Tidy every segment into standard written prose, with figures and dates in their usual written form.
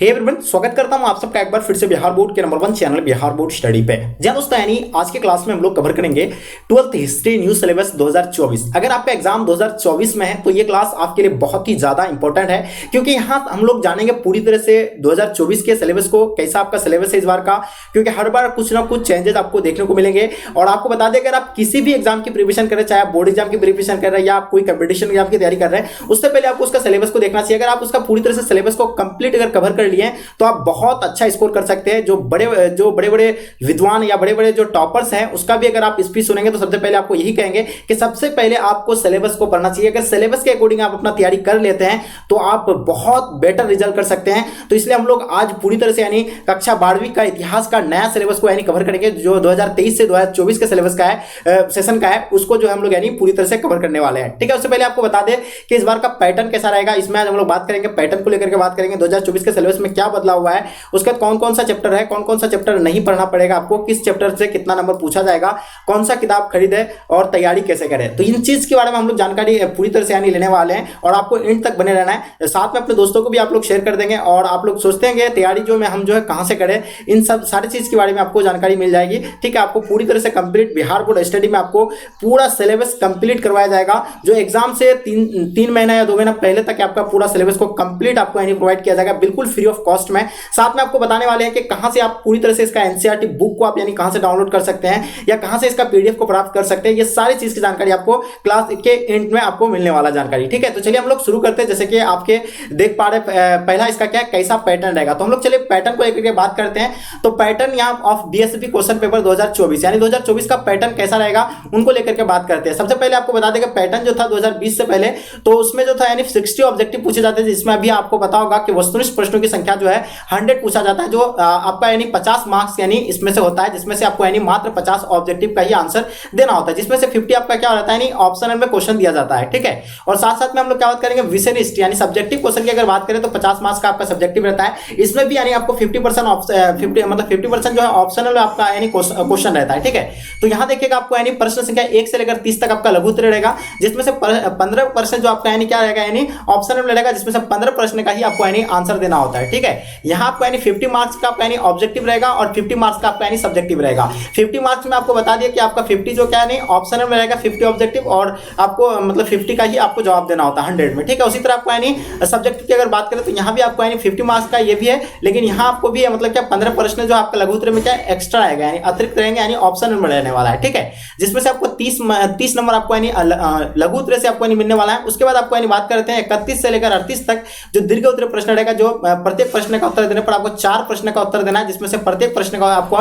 Hey everyone, स्वागत करता हूं आप सबका एक बार फिर से बिहार बोर्ड के number 1 channel Bihar board study पे। जी दोस्तों, यानी आज के क्लास में हम लोग कवर करेंगे 12th हिस्ट्री न्यू सिलेबस 2024। अगर आपका एग्जाम 2024 में है तो ये क्लास आपके लिए बहुत ही ज्यादा इंपॉर्टेंट है, क्योंकि यहां हम लोग जानेंगे पूरी तरह से 2024 के सिलेबस को, कैसा आपका सिलेबस है इस बार का, क्योंकि हर बार कुछ ना कुछ चेंजेस आपको देखने को मिलेंगे। और आपको बता दें, अगर आप किसी भी एग्जाम की प्रिपरेशन कर रहे हैं, चाहे आप बोर्ड एग्जाम की प्रिपरेशन कर रहे हैं या आप कोई कंपटीशन एग्जाम की तैयारी कर रहे हैं, उससे पहले आपको उसका सिलेबस को देखना चाहिए। अगर आप उसका पूरी तरह से सिलेबस को कंप्लीट अगर कवर कर लिए तो आप बहुत अच्छा स्कोर कर सकते हैं। जो बड़े बड़े विद्वान या बड़े बड़े जो टॉपर्स हैं, उसका भी अगर आप स्पीच सुनेंगे तो सबसे पहले आपको यही कहेंगे कि सबसे पहले आपको सिलेबस को पढ़ना चाहिए। अगर सिलेबस के अकॉर्डिंग आप अपना तैयारी कर लेते हैं तो आप बहुत बेटर रिजल्ट कर सकते हैं। तो इसलिए हम लोग आज पूरी तरह से यानी कक्षा 12वीं का इतिहास का नया सिलेबस को यानी कवर करेंगे, जो 2023 से 2024 के सिलेबस का है, सेशन का है, उसको जो हम लोग यानी पूरी तरह से कवर करने वाले हैं। ठीक है, उससे पहले आपको बता दें कि इस बार का पैटर्न कैसा रहेगा। इसमें आज हम लोग बात करेंगे, पैटर्न को लेकर के बात करेंगे, 2024 के सिलेबस में क्या बदलाव हुआ है, उसके बाद कौन कौन सा चैप्टर है, कौन कौन सा चैप्टर नहीं पढ़ना पड़ेगा आपको, किस चैप्टर से कितना नंबर पूछा जाएगा, कौन सा किताब खरीदे और तैयारी कैसे करें। तो इन चीज के बारे में हम लोग जानकारी पूरी तरह से यानी लेने वाले हैं और आपको एंड तक बने रहना है। साथ में अपने दोस्तों को भी आप लोग शेयर कर देंगे और आप लोग सोचते हैं तैयारी जो में हम जो है कहां से करें, इन सब सारी चीज के बारे में आपको जानकारी मिल जाएगी। ठीक है, आपको पूरी तरह से कंप्लीट बिहार बोर्ड स्टडी में आपको पूरा सिलेबस कंप्लीट करवाया जाएगा। जो एग्जाम से तीन महीना या 2 महीना पहले तक आपका पूरा सिलेबस को कंप्लीट आपको यानी प्रोवाइड किया जाएगा, बिल्कुल फ्री ऑफ कॉस्ट में। साथ में आपको बताने वाले हैं कि कहां से आप पूरी तरह से इसका एनसीईआरटी बुक को आप यानी कहां से डाउनलोड कर सकते हैं या कहां से इसका पीडीएफ को प्राप्त कर सकते हैं। ये सारी चीज की जानकारी आपको क्लास के एंड में आपको मिलने वाला जानकारी। ठीक है, तो चलिए हम लोग शुरू करते हैं। जैसे कि आपके देख पा रहे, पहला इसका क्या कैसा पैटर्न रहेगा, तो हम लोग चलिए पैटर्न को लेकर के बात करते हैं। तो पैटर्न यहाँ ऑफ बीएसपी क्वेश्चन पेपर 2024 यानी 2024 का पैटर्न कैसा रहेगा उनको लेकर के बात करते हैं। सबसे पहले आपको बता दें कि पैटर्न जो था 2020 से पहले, तो उसमें जो था यानी 60 ऑब्जेक्टिव पूछे जाते थे, जिसमें अभी आपको पता होगा कि वस्तुनिष्ठ प्रश्नों की संख्या जो है 100 पूछा जाता है, जो आपका यानी 50 मार्क्स यानी इसमें से होता है, जिसमें से आपको यानी मात्र 50 ऑब्जेक्टिव का ही आंसर देना होता है, जिसमें से 50 आपका क्या रहता है यानी ऑप्शनल में क्वेश्चन दिया जाता है। ठीक है, और साथ साथ में हम लोग क्या बात करेंगे, विषयनिष्ठ यानी सब्जेक्टिव क्वेश्चन की अगर बात करें तो 50 मार्क्स का आपका सब्जेक्टिव रहता है। इसमें भी यानी आपको 50% जो है ऑप्शनल आपका यानी क्वेश्चन रहता है। ठीक है, तो यहां देखिएगा आपको यानी प्रश्न संख्या 1 से लेकर 30 तक आपका लघु उत्तर रहेगा, जिसमें से 15% जो आपका यानी क्या रहेगा यानी ऑप्शनल में रहेगा, जिसमें से 15 प्रश्न का ही आपको यानी आंसर देना होता है। ठीक है, यहां आपको यानी 50 मार्क्स का आपका यानी ऑब्जेक्टिव रहेगा और 50 मार्क्स का आपका यानी सब्जेक्टिव रहेगा। 50 मार्क्स में आपको बता दिया कि आपका 50 जो क्या नहीं ऑप्शनल में रहेगा, 50 ऑब्जेक्टिव, और आपको मतलब 50 का ही आपको जवाब देना होता है 100 में। ठीक है, उसी तरह आपको यानी सब्जेक्टिव की अगर बात करें तो यहाँ भी आपको यानी 50 मार्क्स का ये भी है, लेकिन यहाँ आपको भी है मतलब क्या 15 प्रश्न जो आपका लघु उत्तर में क्या एक्स्ट्रा आएगा यानी अतिरिक्त रहेंगे, यानी ऑप्शनल में रहने वाला है। ठीक है, जिसमें से आपको 30 नंबर आपको यानी लघु उत्तर से आपको यानी मिलने वाला है। उसके बाद आपको यानी बात करते हैं 31 से लेकर 38 तक जो दीर्घ उत्तर प्रश्न रहेगा, जो प्रत्येक प्रश्न का उत्तर देने पर आपको 4 प्रश्न का उत्तर देना है, जिसमें से प्रत्येक प्रश्न का आपको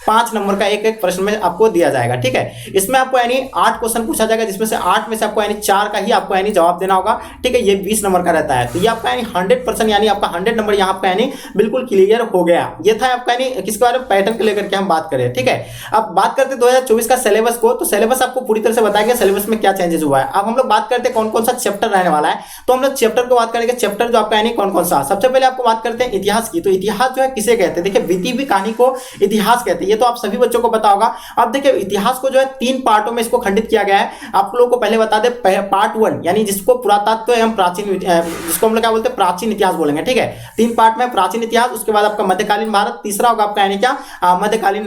5 नंबर का एक प्रश्न में आपको दिया जाएगा। ठीक है, इसमें आपको यानी 8 क्वेश्चन पूछा जाएगा, जिसमें से 8 में से आपको यानी 4 का ही आपको यानी जवाब देना होगा। ठीक है, ये 20 नंबर का रहता है। तो ये आपका यानी 100% यानी आपका 100 नंबर यहाँ पे यानी बिल्कुल क्लियर हो गया। ये था आपका यानी किसके बारे में, पैटर्न को लेकर के हम बात करें। ठीक है, अब बात करते हैं 2024 का सिलेबस को। तो सिलेबस आपको पूरी तरह से बताएंगे सिलेबस में क्या चेंजेस हुआ है। अब हम लोग बात करते हैं कौन कौन सा चैप्टर रहने वाला है। तो हम लोग चैप्टर को बात करेंगे, चैप्टर जो आपका यानी कौन कौन सा। सबसे पहले आपको बात करते हैं इतिहास की। तो इतिहास जो है किसे कहते हैं, देखिए बीती हुई कहानी को इतिहास कहते हैं, ये तो आप सभी बच्चों को पता होगा। अब देखिए इतिहास को जो है 3 पार्टों में इसको खंडित किया गया है। आप लोगों को पहले बता दें, पार्ट 1 यानी जिसको पुरातत्व एवं प्राचीन, जिसको हम लोग क्या बोलते हैं प्राचीन इतिहास बोलेंगे। ठीक है, 3 पार्ट में प्राचीन इतिहास, उसके बाद आपका मध्यकालीन भारत, तीसरा होगा आपका यानी क्या मध्यकालीन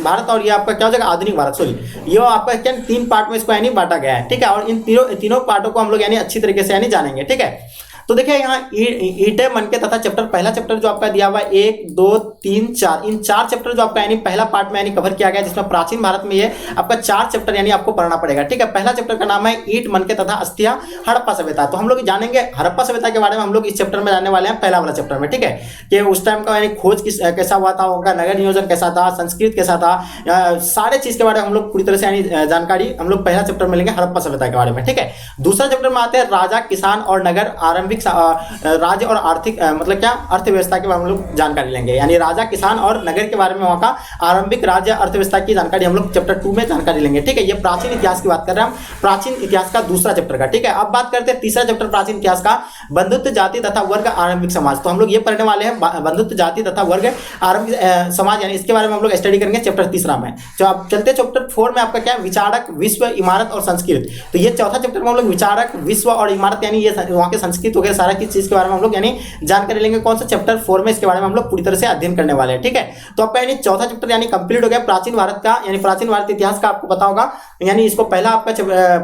भारत, और ये आपका क्या हो जाएगा आधुनिक भारत। सॉरी, ये आपका क्या 3 पार्ट में इसको यानी बांटा गया है। ठीक है, और इन तीनों पार्टों को हम लोग यानी अच्छी तरीके से यानी जानेंगे। ठीक है, तो देखिए यहाँ ईंटें मनके तथा चैप्टर, पहला चैप्टर जो आपका दिया हुआ है 1 2 3 4, इन 4 चैप्टर जो आपका यानी पहला पार्ट में यानी कवर किया गया, जिसमें प्राचीन भारत में ये आपका 4 चैप्टर यानी आपको पढ़ना पड़ेगा। ठीक है, पहला चैप्टर का नाम है ईंट मनके तथा अस्थियां हड़प्पा सभ्यता। तो हम लोग जानेंगे हड़प्पा सभ्यता के बारे में, हम लोग इस चैप्टर में जानने वाले हैं, पहला वाला चैप्टर में। ठीक है, कि उस टाइम का यानी खोज कैसा हुआ था, उनका नगर नियोजन कैसा था, संस्कृत कैसा था, सारे चीज के बारे में हम लोग पूरी तरह से यानी जानकारी हम लोग पहला चैप्टर में लेंगे हड़प्पा सभ्यता के बारे में। ठीक है, दूसरा चैप्टर में आते हैं राजा, किसान और नगर, आरंभिक राज्य और आर्थिक मतलब क्या अर्थव्यवस्था के बारे में हम लोग जानकारी लेंगे, यानी राजा, किसान और नगर के बारे में, वहां का आरंभिक राज्य अर्थव्यवस्था की जानकारी हम लोग चैप्टर 2 में जानकारी लेंगे। ठीक है, ये प्राचीन इतिहास की बात कर रहे हैं हम, प्राचीन इतिहास का दूसरा चैप्टर का। ठीक है, अब बात करते हैं तीसरा चैप्टर प्राचीन इतिहास का, बंधुत्व जाति तथा वर्ग आरंभिक समाज। तो हम लोग ये पढ़ने वाले हैं बंधुत्व जाति तथा वर्ग आरंभिक समाज, यानी इसके बारे में हम लोग स्टडी करेंगे चैप्टर तीसरा में। जो आप चलते चैप्टर 4 में आपका क्या विचारक, विश्व, इमारत और संस्कृत। तो ये चौथा चैप्टर में हम लोग विचारक, विश्व और इमारत यानी ये वहां के संस्कृत वगैरह सारा किस चीज के बारे में हम लोग यानी जानकारी लेंगे। कौन सा चैप्टर 4 में इसके बारे में हम लोग पूरी तरह से अध्ययन करने वाले हैं। ठीक है, तो आपका यानी चौथा चैप्टर यानी कंप्लीट हो गया प्राचीन भारत का, यानी प्राचीन भारत इतिहास का आपको पता होगा, यानी इसको पहला आपका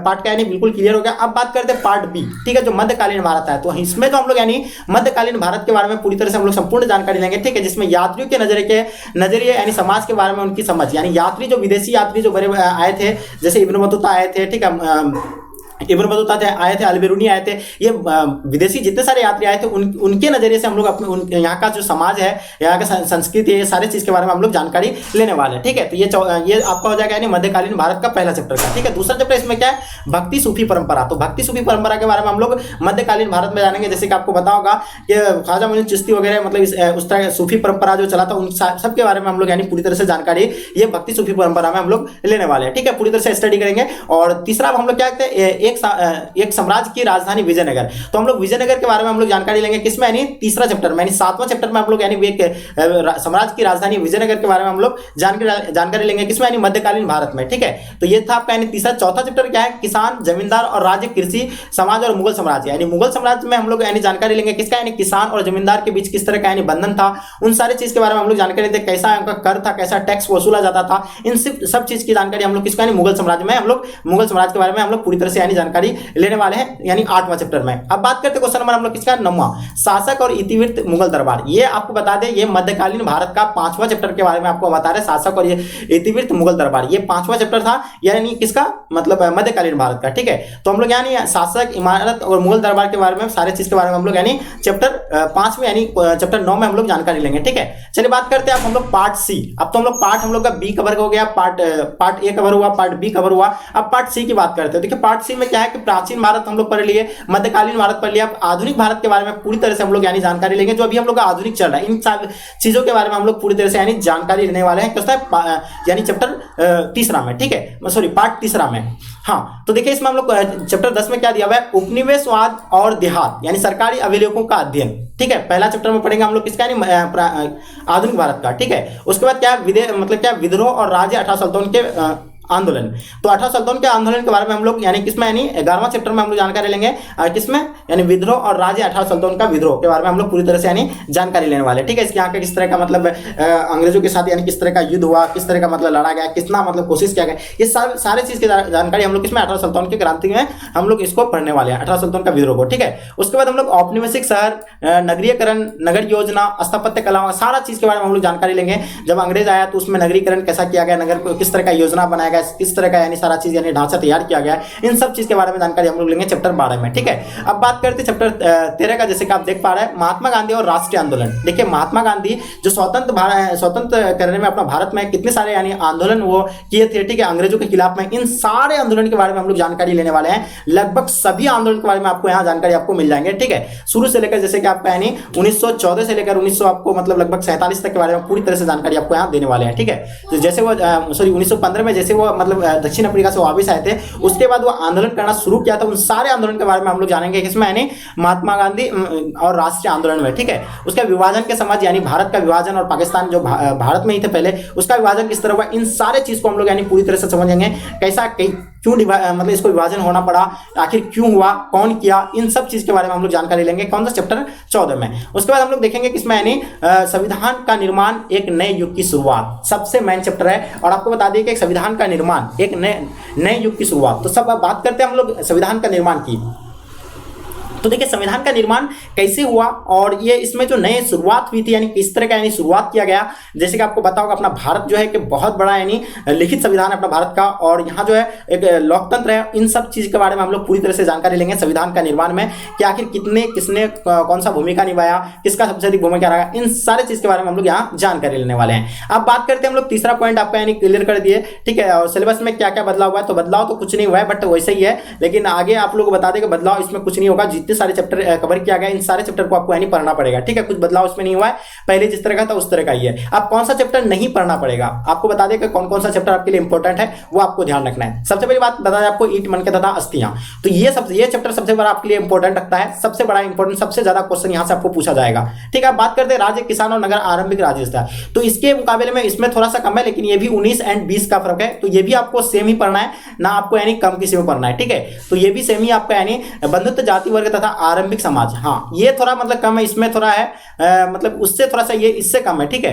पार्ट का यानी बिल्कुल क्लियर हो गया। अब बात करते हैं पार्ट बी, ठीक है, जो मध्यकालीन भारत है। तो इसमें तो हम लोग यानी मध्यकालीन भारत के बारे में पूरी तरह से हम लोग संपूर्ण जानकारी लेंगे। ठीक है, जिसमें यात्रियों के नजरिए यानी समाज के बारे में उनकी समझ, यानी यात्री जो विदेशी यात्री जो बड़े आए थे, जैसे इब्न बतूता आए थे, ठीक है, इब्न बतूता आए थे, अल-बिरूनी आए थे, ये विदेशी जितने सारे यात्री आए थे उनके नजरिए से हम लोग अपने यहाँ का जो समाज है, यहाँ का संस्कृति है, ये सारे चीज के बारे में हम लोग जानकारी लेने वाले हैं। ठीक है, तो ये आपका हो जाएगा यानी मध्यकालीन भारत का पहला चैप्टर का। ठीक है, दूसरा चैप्टर इसमें क्या है, भक्ति सूफी परंपरा। तो भक्ति सूफी परंपरा के बारे में हम लोग मध्यकालीन भारत में जानेंगे। जैसे कि आपको पता होगा कि ख्वाजा मोइन चिश्ती वगैरह मतलब उस तरह सूफी परंपरा जो चला था उन सबके बारे में हम लोग यानी पूरी तरह से जानकारी ये भक्ति सूफी परंपरा में हम लोग लेने वाले हैं। ठीक है, पूरी तरह से स्टडी करेंगे। और तीसरा हम लोग क्या कहते हैं, एक साम्राज्य की राजधानी विजयनगर। तो हम लोग विजयनगर के बारे में हम लोग जानकारी लेंगे, किसमें यानी तीसरा चैप्टर में, यानी 7वां चैप्टर में हम लोग यानी साम्राज्य की राजधानी विजयनगर के बारे में हम लोग जानकारी लेंगे, किसमें यानी मध्यकालीन भारत में। ठीक है, तो ये था आपका यानी तीसरा। चौथा चैप्टर क्या है, किसान, जमींदार और राज्य, कृषि समाज और मुगल साम्राज्य। यानी मुगल साम्राज्य में हम लोग यानी जानकारी लेंगे किसका, यानी किसान और जमींदार के बीच किस तरह का यानी बंधन था, उन सारी चीज के बारे में हम लोग जानकारी लेते, कैसा उनका कर था, कैसा टैक्स वसूला जाता था, इन सब चीज की जानकारी हम लोग किसका यानी मुगल साम्राज्य में हम लोग मुगल साम्राज्य के बारे में हम लोग पूरी तरह से यानी जानकारी लेने वाले हैं, यानी 8वां चैप्टर में। अब बात करते हैं क्वेश्चन नंबर हम लोग किसका, 9वां, शासक और इतिवृत्त मुगल दरबार। ये आपको बता दें ये मध्यकालीन भारत का 5वां चैप्टर के बारे में आपको बता रहे, शासक और ये इतिवृत्त मुगल दरबार, ये 5वां चैप्टर था यानी किसका मतलब मध्यकालीन भारत का। ठीक है, तो हम लोग यानी शासक, इमारत और मुगल दरबार के बारे में सारे चीज के बारे में हम लोग यानी चैप्टर 5 में यानी चैप्टर 9 में हम लोग जानकारी लेंगे। ठीक है, चलिए बात करते हैं अब हम लोग पार्ट सी। अब तो हम लोग पार्ट हम लोग का बी कवर हो गया, पार्ट ए कवर हुआ, पार्ट बी कवर हुआ, अब पार्ट सी की बात करते हैं। देखिए पार्ट सी में क्या है कि प्राचीन भारत हम लोग पढ़ लिए, मध्यकालीन भारत पढ़ लिया, आधुनिक भारत के बारे में पूरी तरह से हम लोग यानी जानकारी लेंगे, जो अभी हम लोग का आधुनिक चल रहा है, इन सब चीजों के बारे में हम लोग पूरी तरह से यानी जानकारी लेने वाले हैं। यानी चैप्टर तीसरा में, ठीक है, सॉरी पार्ट तीसरा में। हाँ, तो देखिए इसमें हम लोग चैप्टर 10 में क्या दिया हुआ है, उपनिवेशवाद और देहात यानी सरकारी अभिलेखों का अध्ययन। ठीक है, पहला चैप्टर में पढ़ेंगे हम लोग किसका यानी आधुनिक भारत का। ठीक है, उसके बाद क्या मतलब क्या विद्रोह और राज्य 1857 के आंदोलन। तो 1857 के आंदोलन के बारे में हम लोग यानी किसमें यानी 11वां चैप्टर में हम लोग जानकारी लेंगे, किसमें यानी विद्रोह और राज्य 1857 का विद्रोह के बारे में हम लोग पूरी तरह से यानी जानकारी लेने वाले। ठीक है, इसके यहाँ का किस तरह का मतलब अंग्रेजों के साथ यानी किस तरह का युद्ध हुआ, किस तरह का मतलब लड़ा गया, कितना मतलब कोशिश किया गया, ये सारे चीज की जानकारी हम लोग किसमें 1857 की क्रांति में हम लोग इसको पढ़ने वाले हैं, 1857 का विद्रोह को। ठीक है, उसके बाद हम लोग औपनिवेशिक शहर, नगरीकरण, नगर योजना, स्थापत्य कला, सारा चीज के बारे में हम लोग जानकारी लेंगे। जब अंग्रेज आया तो उसमें नगरीकरण कैसा किया गया, नगर को किस तरह का योजना बनाया गया, किस तरह का यानी सारा चीज यानी ढांचा तैयार किया गया, इन सब चीज के बारे में जानकारी हम लोग लेंगे चैप्टर 12 में। ठीक है, अब बात करते हैं चैप्टर 13 का। जैसे कि आप देख पा रहे हैं महात्मा गांधी और राष्ट्रीय आंदोलन। देखिए महात्मा गांधी जो स्वतंत्र करने में अपना भारत में कितने सारे यानी आंदोलन वो किए थे, ठीक है, अंग्रेजों के खिलाफ में, इन सारे आंदोलन के बारे में हम लोग जानकारी लेने वाले हैं। लगभग सभी आंदोलन के बारे में आपको यहाँ जानकारी आपको मिल जाएंगे। ठीक है, शुरू से लेकर जैसे कि आपका यानी 1914 से लेकर 1900 आपको मतलब लगभग 47 तक के बारे में पूरी तरह से जानकारी आपको यहाँ देने वाले हैं। ठीक है, तो जैसे वो 1915 में जैसे वो मतलब दक्षिण अफ्रीका से वापस आए थे, उसके बाद वो आंदोलन करना शुरू किया था, उन सारे आंदोलन के बारे में हम लोग जानेंगे किसमें यानी महात्मा गांधी और राष्ट्रीय आंदोलन में। ठीक है, उसका विभाजन के समझ यानी भारत का विभाजन और पाकिस्तान जो भारत में ही थे पहले, उसका विभाजन किस तरह हुआ, इन सारे चीज को हम लोग यानी पूरी तरह से समझेंगे। कैसा क्यों मतलब इसको विभाजन होना पड़ा, आखिर क्यों हुआ, कौन किया, इन सब चीज के बारे में हम लोग जानकारी लेंगे। कौन सा चैप्टर 14 में। उसके बाद हम लोग देखेंगे किसमें यानी संविधान का निर्माण, एक नए युग की शुरुआत, सबसे मेन चैप्टर है। और आपको बता दें कि संविधान का निर्माण, एक नए युग की शुरुआत। तो सब बात करते हैं हम लोग संविधान का निर्माण की। तो देखिए संविधान का निर्माण कैसे हुआ और ये इसमें जो नई शुरुआत हुई थी यानी किस तरह का यानी शुरुआत किया गया। जैसे कि आपको पता होगा अपना भारत जो है कि बहुत बड़ा यानी लिखित संविधान है अपना भारत का, और यहाँ जो है एक लोकतंत्र है। इन सब चीज के बारे में हम लोग पूरी तरह से जानकारी लेंगे संविधान का निर्माण में कि आखिर किसने कौन सा भूमिका निभाया, किसका सबसे अधिक भूमिका रहा, इन सारे चीज के बारे में हम लोग यहाँ जानकारी लेने वाले हैं। अब बात करते हैं हम लोग तीसरा पॉइंट आपका यानी क्लियर कर दिए। ठीक है, और सिलेबस में क्या क्या बदलाव हुआ है, तो बदलाव तो कुछ नहीं हुआ है बट वैसे ही है, लेकिन आगे आप लोग बता दें कि बदलाव इसमें कुछ नहीं होगा। जितने सारे चैप्टर कवर किया गया इन सारे चैप्टर को आपको यानी पढ़ना पड़ेगा। ठीक है, कुछ बदलाव इसमें नहीं हुआ है, पहले जिस तरह का था उस तरह का ही है। अब कौन सा चैप्टर नहीं पढ़ना पड़ेगा, आपको बता दें कि कौन कौन सा चैप्टर आपके लिए इंपॉर्टेंट है वो आपको ध्यान रखना है। सबसे पहली बात बता दें आपको ईंट मनके तथा अस्थियां, तो ये चैप्टर सबसे बड़ा आपके लिए इंपॉर्टेंट रखता है, सबसे बड़ा इंपॉर्टेंट, सबसे ज्यादा क्वेश्चन यहां से आपको पूछा जाएगा। ठीक है, बात करते हैं राज्य, किसान और नगर आरंभिक राज्य विस्तार, तो इसके मुकाबले में इसमें थोड़ा सा कम है, लेकिन ये भी 19 और 20 का फर्क है, तो ये भी आपको सेम ही पढ़ना है ना, आपको यानी कम किसी में पढ़ना है। ठीक है, तो ये भी सेम ही आपका यानी बंधुत्व जाति वर्ग तथा था आरंभिक समाज, हाँ ये थोड़ा मतलब कम है, इसमें थोड़ा है मतलब उससे थोड़ा सा ये इससे कम है, ठीक है।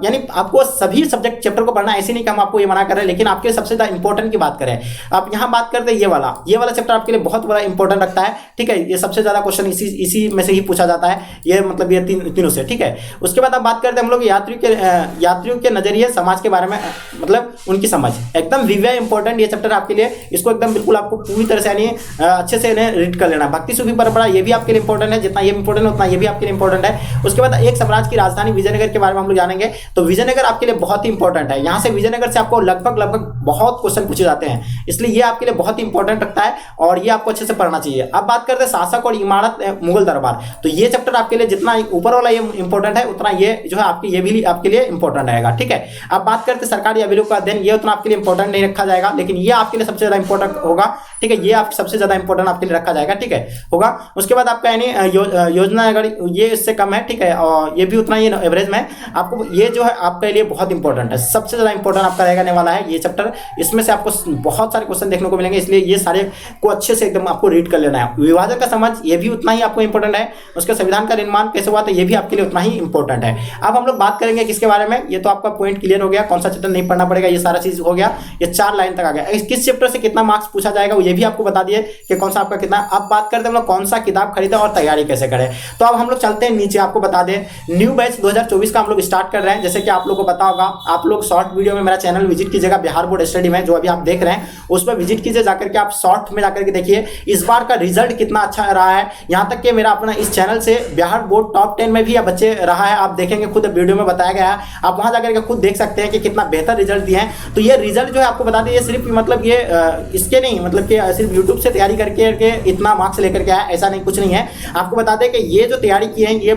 यानी आपको सभी सब्जेक्ट चैप्टर को पढ़ना, ऐसे नहीं कि हम आपको ये मना कर रहे हैं, लेकिन आपके सबसे ज्यादा इंपॉर्टेंट की बात करें, आप यहाँ बात करते हैं ये वाला चैप्टर आपके लिए बहुत बड़ा इंपॉर्टेंट रखता है, ठीक है। ये सबसे ज्यादा क्वेश्चन इसी में से ही पूछा जाता है, ये मतलब ये तीनों से, ठीक है। उसके बाद आप बात करते हैं हम लोग यात्रियों के नजरिए समाज के बारे में, मतलब उनकी समझ, एकदम विवेक इंपॉर्टेंट ये चैप्टर आपके लिए, इसको एकदम बिल्कुल आपको पूरी तरह से यानी अच्छे से इन्हें रीड कर लेना। भक्ति सूफी परंपरा ये भी आपके लिए इंपॉर्टेंट है, जितना ये इंपॉर्टेंट है उतना ये भी आपके लिए इंपॉर्टेंट है। उसके बाद एक साम्राज्य की राजधानी विजयनगर के बारे में हम लोग जानेंगे, तो विजयनगर आपके लिए बहुत ही इंपॉर्टेंट है। यहाँ से विजयनगर से आपको लगभग बहुत क्वेश्चन पूछे जाते हैं, इसलिए ये आपके लिए बहुत ही इंपॉर्टेंट रखता है और ये आपको अच्छे से पढ़ना चाहिए। अब बात करते हैं शासक और इमारत मुगल दरबार, तो ये चैप्टर आपके लिए जितना ऊपर वाला ये इंपॉर्टेंट है उतना ये जो है आपके ये भी आपके लिए इंपॉर्टेंट रहेगा, ठीक है। अब बात करते हैं सरकारी अभिलेख का अध्ययन, ये उतना आपके लिए इंपॉर्टेंट नहीं रखा जाएगा, लेकिन ये आपके लिए सबसे ज्यादा इंपॉर्टेंट होगा, ठीक है। ये आप सबसे ज्यादा इंपॉर्टेंट आपके लिए रखा जाएगा, ठीक है, होगा। उसके बाद आपका यानी योजना अगर ये इससे कम है, ठीक है, और ये भी उतना ही एवरेज में आपको, ये जो है आपके लिए बहुत इंपॉर्टेंट है, सबसे ज्यादा इंपॉर्टेंट आपका रहने वाला है ये चैप्टर। इसमें से आपको बहुत सारे क्वेश्चन देखने को मिलेंगे, इसलिए ये सारे को अच्छे से एकदम आपको रीड कर लेना है। विभाजन का समझ ये भी उतना ही आपको इंपॉर्टेंट है। उसके संविधान का निर्माण कैसे हुआ, तो ये भी आपके लिए उतना ही इंपॉर्टेंट है। अब हम लोग बात करेंगे किसके बारे में, ये तो आपका पॉइंट क्लियर हो गया, कौन सा चैप्टर नहीं पढ़ना पड़ेगा, ये सारा चीज हो गया, ये 4 लाइन तक आ गया। किस चैप्टर से कितना मार्क्स पूछा जाएगा वो ये भी आपको बता दिए कि कौन सा आपका कितना। अब बात करते हैं हम लोग कौन सा किताब खरीदे और तैयारी कैसे करें, तो अब हम लोग चलते हैं नीचे, आपको बता दें न्यू बैच 2024 का हम लोग स्टार्ट कर रहे हैं। जैसे कि आप लोग को पता होगा, आप लोग शॉर्ट वीडियो में मेरा चैनल विजिट कीजिएगा, बिहार बोर्ड स्टडी में, जो अभी आप देख रहे हैं उस पर विजिट कीजिए, जाकर के आप शॉर्ट में जाकर के देखिए इस बार का रिजल्ट कितना अच्छा रहा है। यहाँ तक कि मेरा अपना इस चैनल से बिहार बोर्ड टॉप 10 में भी बच्चे रहा है, आप देखेंगे खुद वीडियो में बताया गया है, आप वहां जाकर के खुद देख सकते हैं कि कितना बेहतर रिजल्ट दिए हैं। तो ये रिजल्ट जो है आपको बता दें, ये सिर्फ मतलब ये इसके नहीं, मतलब कि सिर्फ यूट्यूब से तैयारी करके इतना मार्क्स लेकर के आया, ऐसा नहीं, कुछ नहीं है। आपको बता दें कि ये जो तैयारी की है, ये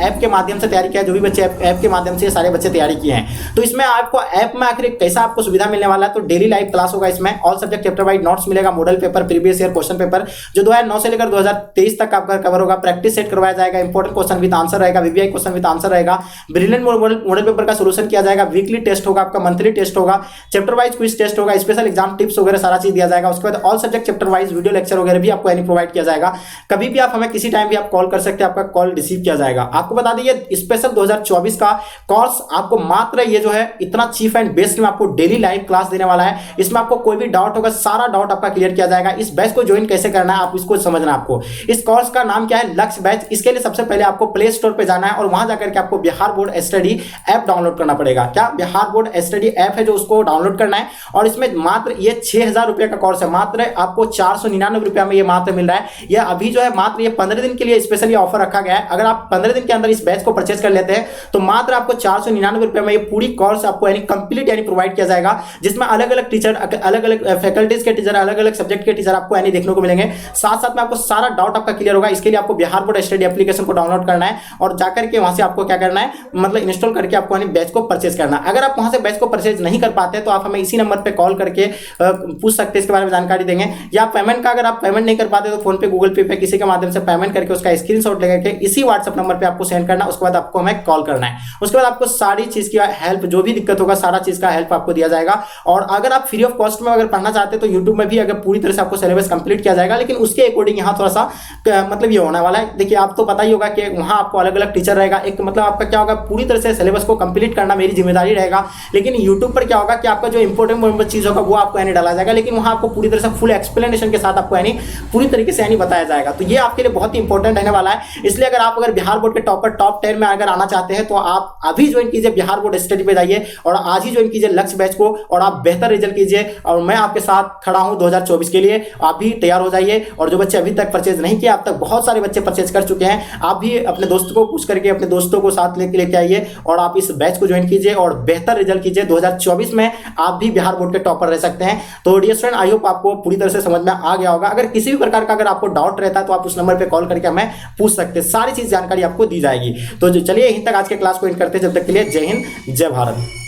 ऐप के माध्यम से तैयारी किया है, जो भी बच्चे ऐप के माध्यम से सारे बच्चे तैयारी किए हैं। तो इसमें आपको ऐप में आखिर कैसा आपको सुविधा मिलने वाला है, तो डेली लाइव क्लास होगा इसमें, all subject chapter wise notes मिलेगा, model paper, previous year question paper जो 2009 से लेकर 2023 तक आपका कवर होगा, प्रैक्टिस सेट करवाया जाएगा, इंपॉर्टेंट क्वेश्चन विद आंसर रहेगा, वीवीआई क्वेश्चन विद आंसर रहेगा, ब्रिलियंट मॉडल पेपर का सोल्यूशन किया जाएगा, वीकली टेस्ट होगा, आपका मंथली टेस्ट होगा, चैप्टर वाइज क्विज टेस्ट होगा, स्पेशल एग्जाम टिप्स वगैरह सारा चीज दिया जाएगा। उसके बाद all subject chapter wise video lecture वगैरह भी आपको यानी प्रोवाइड किया जाएगा। कभी भी आप हमें किसी टाइम भी आप कॉल कर सकते हैं, आपका कॉल रिसीव किया जाएगा। आपको बता दें ये स्पेशल 2024 का कोर्स आपको मात्र ये जो है इतना चीप एंड बेस्ट में आपको डेली लाइव क्लास देने वाला है। इसमें आपको कोई भी डाउट होगा, सारा डाउट आपका क्लियर किया जाएगा। इस बैच को ज्वाइन कैसे करना है आप इसको समझना। आपको इस कोर्स का नाम क्या है, लक्ष्य बैच। इसके लिए सबसे पहले आपको प्ले स्टोर पे जाना है और वहां जाकर के आपको Bihar board study app download करना पड़ेगा। क्या बिहार बोर्ड स्टडी ऐप है जो उसको डाउनलोड करना है और इसमें मात्र ये 6000 रुपए का कोर्स है, मात्र आपको 499 रुपया में ये मात्र मिल रहा है। ये अभी जो है मात्र ये 15 दिन के लिए स्पेशली ऑफर रखा गया है। अगर आप 15 दिन के अंदर इस बैच को परचेज कर लेते हैं तो मात्र आपको 499 रुपए में ये पूरी कोर्स आपको यानी कंप्लीट यानी प्रोवाइड किया जाएगा, जिसमें अलग अलग टीचर, अलग अलग फैकल्टीज के टीचर, अलग अलग सब्जेक्ट के टीचर आपको यानी देखने को मिलेंगे। साथ साथ में आपको सारा डाउट आपका क्लियर होगा। इसके लिए आपको बिहार बोर्ड स्टडी एप्लीकेशन को डाउनलोड करना है और जाकर के वहां से आपको क्या करना है, मतलब इंस्टॉल करके आपको यानी बैच को परचेज करना है। अगर आप वहां से बैच को परचेज नहीं कर पाते तो आप हमें इसी नंबर पे कॉल करके पूछ सकते हैं, इसके बारे में जानकारी देंगे। या पेमेंट का अगर आप पेमेंट नहीं कर पाते तो फोन पे, गूगल पे किसी के माध्यम से पेमेंट करके उसका स्क्रीनशॉट लेकर के इसी व्हाट्सएप नंबर पे आपको सेंड करना। उसके बाद आपको हमें कॉल करना है। उसके बाद आपको सारी चीज की हेल्प, जो भी दिक्कत होगा सारा चीज का हेल्प आपको दिया जाएगा। और अगर आप फ्री ऑफ कॉस्ट में अगर पढ़ना चाहते हैं तो यूट्यूब में भी अगर पूरी तरह से आपको सिलेबस कंप्लीट किया जाएगा, लेकिन उसके अकॉर्डिंग यहाँ थोड़ा सा मतलब ये होने वाला है। देखिए आप तो पता ही होगा कि वहाँ आपको अलग अलग टीचर रहेगा। एक मतलब आपका क्या होगा, पूरी तरह से सिलेबस को कंप्लीट करना मेरी जिम्मेदारी रहेगा, लेकिन यूट्यूब पर क्या होगा कि आपका जो इंपॉर्टेंट चीज होगा वो आपको यानी डाला जाएगा, लेकिन वहाँ आपको पूरी तरह से फुल एक्सप्लेनेशन के साथ आपको यानी पूरी तरीके से यानी बताया जाएगा। तो ये आपके लिए बहुत ही इंपॉर्टेंट रहने वाला है। इसलिए अगर बिहार बोर्ड के टॉप 10 में अगर आना चाहते हैं तो आप अभी ज्वाइन कीजिए, बिहार बोर्ड स्टडी पे जाइए और आज ही ज्वाइन कीजिए लक्ष्य बैच को और आप बेहतर रिजल्ट कीजिए। और मैं आपके साथ खड़ा हूं 2024 के लिए। आप भी तैयार हो जाइए। और जो बच्चे अभी तक परचेज नहीं किया, अब तक बहुत सारे बच्चे परचेज कर चुके हैं, आप भी अपने दोस्तों को पूछ करके अपने दोस्तों को साथ लेके आइए और आप इस बैच को ज्वाइन कीजिए और बेहतर रिजल्ट कीजिए। 2024 में आप भी बिहार बोर्ड के टॉपर रह सकते हैं। तो डियर स्टूडेंट, आई होप आपको पूरी तरह से समझ में आ गया होगा। अगर किसी भी प्रकार का अगर आपको डाउट रहता है तो आप उस नंबर पे कॉल करके हमें पूछ सकते हैं, सारी चीज जानकारी आपको दी जाएगी। तो चलिए यहीं तक आज के क्लास को एंड करते हैं। जब तक के लिए जय हिंद, जय भारत।